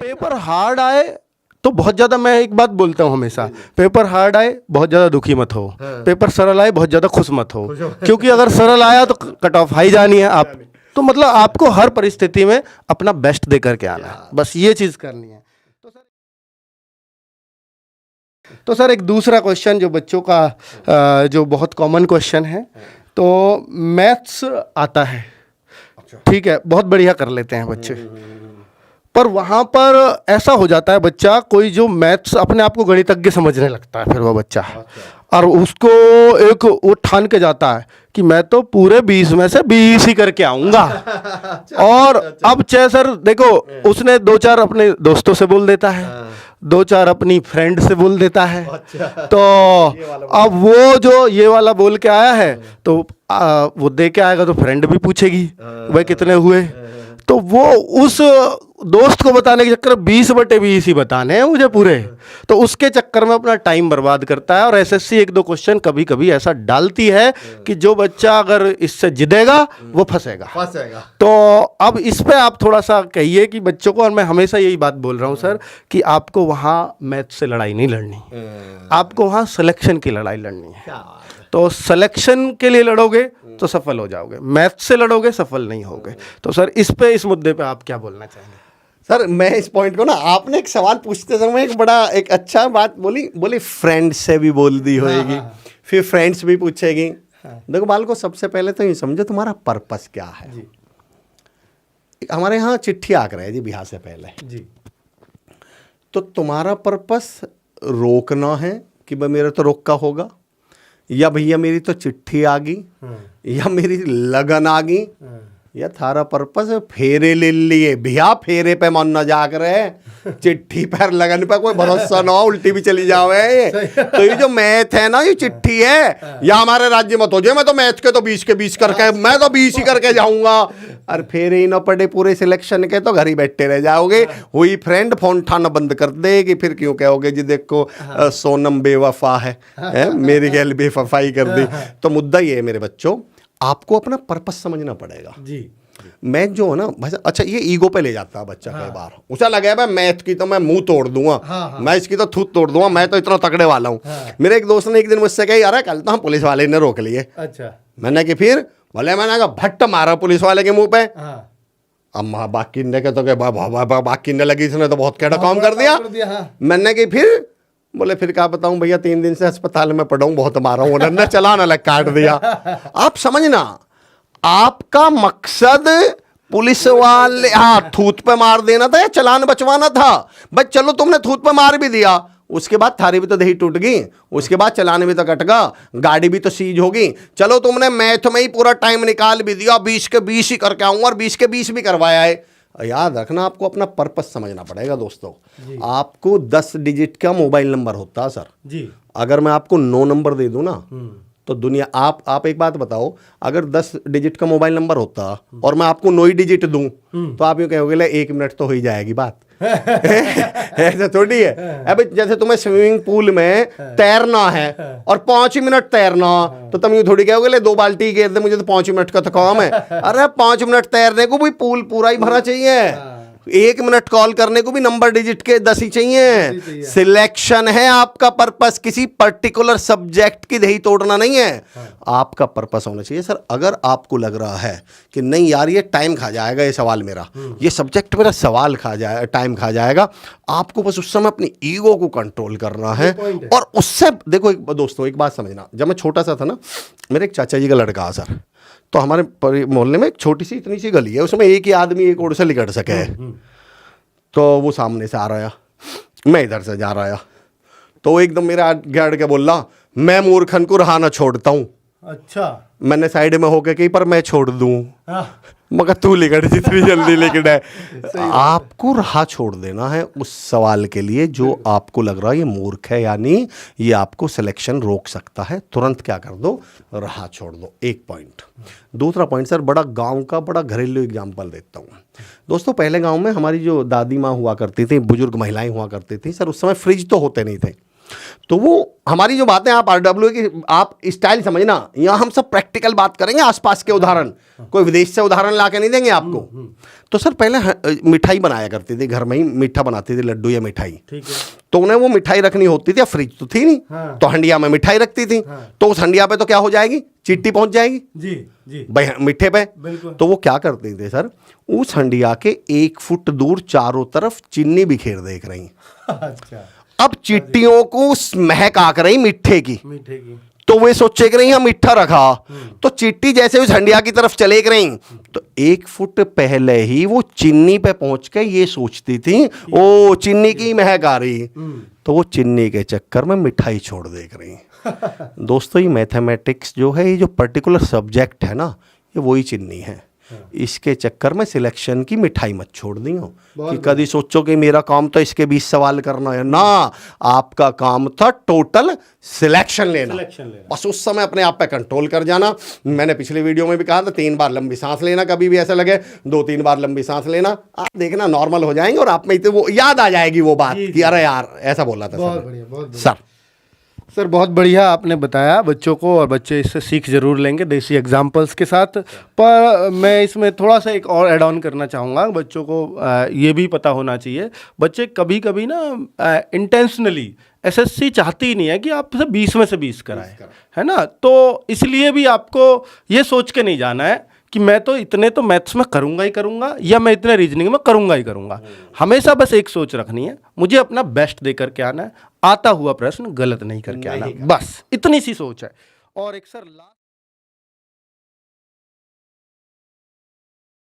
Paper hard आए तो बहुत ज़्यादा, मैं एक बात बोलता हूँ हमेशा, पेपर हार्ड आए बहुत ज़्यादा दुखी मत हो, पेपर सरल आए बहुत ज़्यादा खुश मत हो, क्योंकि अगर सरल आया तो कट ऑफ हाई जानी है आप, तो मतलब आपको हर परिस्थिति में अपना बेस्ट दे करके आना है, बस ये चीज़ करनी है। तो सर एक दूसरा क्वेश्चन जो बच्चों का जो बहुत कॉमन क्वेश्चन है, तो मैथ्स आता है, ठीक है, बहुत बढ़िया कर लेते हैं बच्चे, पर वहाँ पर ऐसा हो जाता है बच्चा कोई जो मैथ्स अपने आप को गणितज्ञ समझने लगता है, फिर वो बच्चा और उसको एक वो ठान के जाता है कि मैं तो पूरे 20 में से 20 ही करके आऊंगा। और अब चाहे सर देखो, उसने 2-4 अपने दोस्तों से बोल देता है, 2-4 अपनी फ्रेंड से बोल देता है, तो अब वो जो ये वाला बोल के आया है तो वो दे के आएगा तो फ्रेंड भी पूछेगी भाई कितने हुए, तो वो उस दोस्त को बताने के चक्कर 20/20 ही बताने हैं मुझे पूरे, तो उसके चक्कर में अपना टाइम बर्बाद करता है। और एसएससी 1-2 क्वेश्चन कभी कभी ऐसा डालती है कि जो बच्चा अगर इससे जिदेगा वो फंसेगा। तो अब इस पे आप थोड़ा सा कहिए कि बच्चों को, और मैं हमेशा यही बात बोल रहा हूँ सर कि आपको वहाँ मैथ से लड़ाई नहीं लड़नी, आपको वहाँ सिलेक्शन की लड़ाई लड़नी है। तो सिलेक्शन के लिए लड़ोगे तो सफल हो जाओगे, मैथ से लड़ोगे सफल नहीं होगे। तो सर इस मुद्दे पे आप क्या बोलना चाहेंगे? सर मैं इस पॉइंट को ना, आपने एक सवाल पूछते समय एक अच्छा बात बोली फ्रेंड से भी बोल दी होएगी, फिर फ्रेंड्स भी पूछेगी। देखो बालको, सबसे पहले तो ये समझो तुम्हारा पर्पस क्या है जी। हमारे यहाँ चिट्ठी आ कर है जी बिहार से पहले जी, तो तुम्हारा पर्पस रोकना है कि भाई मेरा तो रोका होगा, या भैया मेरी तो चिट्ठी आ गई, या मेरी लगन आ गई, या थारा पर्पस फेरे ले लिए भैया, फेरे पे मन न जा कर चिट्ठी पर लगन पे कोई भरोसा ना हो, उल्टी भी चली जावे। तो ये जो मैथ है ना, ये चिट्ठी है, या हमारे राज्य मत हो जाए मैं तो मैथ के तो 20 के 20 करके, मैं तो 20 ही करके जाऊंगा, और फेरे ही ना पड़े पूरे सिलेक्शन के तो घर ही बैठे रह जाओगे। हुई फ्रेंड फोन उठाना बंद कर देगी, फिर क्यों कहोगे जी देखो सोनम बेवफा है मेरी गैल बेवफाई कर दी। तो मुद्दा ये है मेरे बच्चों, आपको अपना पर्पस समझना पड़ेगा जी। मैथ जो है ना भाई, अच्छा ये ईगो पे ले जाता है बच्चा कई बार, उसे लगे भाई मैथ की तो मैं मुंह तोड़ दूंगा, मैं इसकी तो थूत तोड़ दूंगा, मैं तो इतना तगड़े वाला हूँ। मेरे एक दोस्त ने एक दिन मुझसे कही, अरे कल तो हम पुलिस वाले ने रोक लिए। अच्छा, मैंने कि फिर बोले, मैंने कहा भट्ट मारा पुलिस वाले के मुंह पे। अब बाकी ने के तो बाकी ने लगी, इसने तो बहुत कैडा काम कर दिया। मैंने कि फिर बोले फिर क्या बताऊं भैया, 3 दिन से अस्पताल में पड़ा हूं, बहुत मारा हूं, उन्होंने चलाना लग काट दिया। आप समझना, आपका मकसद पुलिस वाले थूत पे मार देना था या चलान बचवाना था? बस चलो तुमने थूत पे मार भी दिया, उसके बाद थारी भी तो दही टूट गई, उसके बाद चलान भी तो कट गया, गाड़ी भी तो सीज होगी। चलो तुमने मैथ में ही पूरा टाइम निकाल भी दिया, 20 के 20 ही करके आऊंगा, और 20 के 20 भी करवाया है। याद रखना, आपको अपना पर्पस समझना पड़ेगा दोस्तों। आपको 10 डिजिट का मोबाइल नंबर होता है सर जी, अगर मैं आपको 9 नंबर दे दूं ना तो दुनिया, आप एक बात बताओ, अगर 10 डिजिट का मोबाइल नंबर होता और मैं आपको 9 ही डिजिट दूं तो आप यूँ कहोगे 1 मिनट तो हो ही जाएगी बात। ऐसा थोड़ी है। अब जैसे तुम्हें स्विमिंग पूल में तैरना है और 5 मिनट तैरना, तो तुम यूँ थोड़ी कहोगे 2 बाल्टी घेर दे, मुझे तो 5 मिनट का तो काम है। अरे 5 मिनट तैरने को भी पूल पूरा ही भरा चाहिए, 1 मिनट कॉल करने को भी नंबर डिजिट के 10 ही चाहिए। सिलेक्शन है आपका पर्पस, किसी पर्टिकुलर सब्जेक्ट की दही तोड़ना नहीं है, आपका पर्पस होना चाहिए। सर अगर आपको लग रहा है कि नहीं यार ये टाइम खा जाएगा, ये सवाल मेरा, ये सब्जेक्ट मेरा सवाल खा जाए, टाइम खा जाएगा, आपको बस उस समय अपनी ईगो को कंट्रोल करना है। और उससे देखो दोस्तों एक बात समझना, जब मैं छोटा सा था ना, मेरे एक चाचा जी का लड़का है सर, तो हमारे मोहल्ले में एक छोटी सी इतनी सी गली है, उसमें एक ही आदमी एक ओर से निकल सके है। तो वो सामने से आ रहा, मैं इधर से जा रहा, तो एकदम मेरा गड़ के बोल रहा, मैं मूर्खन को रहा ना छोड़ता हूँ। अच्छा, मैंने साइड में होके कही पर मैं छोड़ दूँ, मगर तू लिखट जितनी जल्दी लिखट है। आपको राह छोड़ देना है उस सवाल के लिए जो आपको लग रहा है ये मूर्ख है, यानी ये आपको सिलेक्शन रोक सकता है। तुरंत क्या कर दो, राह छोड़ दो। एक पॉइंट। दूसरा पॉइंट सर, बड़ा गांव का बड़ा घरेलू एग्जांपल देता हूँ दोस्तों। पहले गांव में हमारी जो दादी माँ हुआ करती थी, बुजुर्ग महिलाएं हुआ करती थी सर, उस समय फ्रिज तो होते नहीं थे, तो वो हमारी जो बातें आप RW की आप स्टाइल समझना, यहाँ हम सब प्रैक्टिकल बात करेंगे, आसपास के उदाहरण, कोई विदेश से उदाहरण ला के नहीं देंगे आपको। तो सर पहले मिठाई बनाया करती थी, घर में ही मीठा बनाती थी, लड्डू या मिठाई। ठीक है। तो उन्हें वो मिठाई रखनी होती थी, फ्रिज तो थी नहीं। हाँ। तो हंडिया में मिठाई रखती थी। तो उस हंडिया पे तो क्या हो जाएगी, चींटी पहुंच जाएगी जी जी भाई मीठे पे। बिल्कुल। तो वो क्या करते थे सर, उस हंडिया के 1 फुट दूर चारों तरफ चीनी बिखेर देख रही। अच्छा। अब चींटियों को महक आक रही मीठे की, मीठे की। तो वे सोचे कि नहीं हम मीठा रखा। तो चींटी जैसे उस हंडिया की तरफ चले गई, तो 1 फुट पहले ही वो चीनी पे पहुंच के ये सोचती थी ओ चीनी की महक आ रही, तो वो चीनी के चक्कर में मिठाई छोड़ देख रही। दोस्तों ये मैथमेटिक्स जो है, ये जो पर्टिकुलर सब्जेक्ट है ना, ये वही चीनी है। इसके चक्कर में सिलेक्शन की मिठाई मत छोड़ दी हो कि कभी सोचो कि मेरा काम तो इसके 20 सवाल करना है ना, आपका काम था टोटल सिलेक्शन लेना। बस उस समय अपने आप पे कंट्रोल कर जाना। मैंने पिछली वीडियो में भी कहा था 3 बार लंबी सांस लेना, कभी भी ऐसा लगे 2-3 बार लंबी सांस लेना, आप देखना नॉर्मल हो जाएंगे और आप में तो वो याद आ जाएगी वो बात कि अरे यार ऐसा बोला था सर। सर बहुत बढ़िया आपने बताया बच्चों को, और बच्चे इससे सीख जरूर लेंगे देसी एग्जाम्पल्स के साथ। पर मैं इसमें थोड़ा सा एक और ऐड ऑन करना चाहूँगा, बच्चों को ये भी पता होना चाहिए, बच्चे कभी कभी ना इंटेंशनली SSC चाहती ही नहीं है कि आप 20 में से 20 कराएं, है ना। तो इसलिए भी आपको ये सोच के नहीं जाना है कि मैं तो इतने तो मैथ्स में करूंगा ही करूंगा, या मैं इतने रीजनिंग में करूंगा ही करूंगा। हमेशा बस एक सोच रखनी है, मुझे अपना बेस्ट दे करके आना है, आता हुआ प्रश्न गलत नहीं करके आना, बस इतनी सी सोच है। और एक सर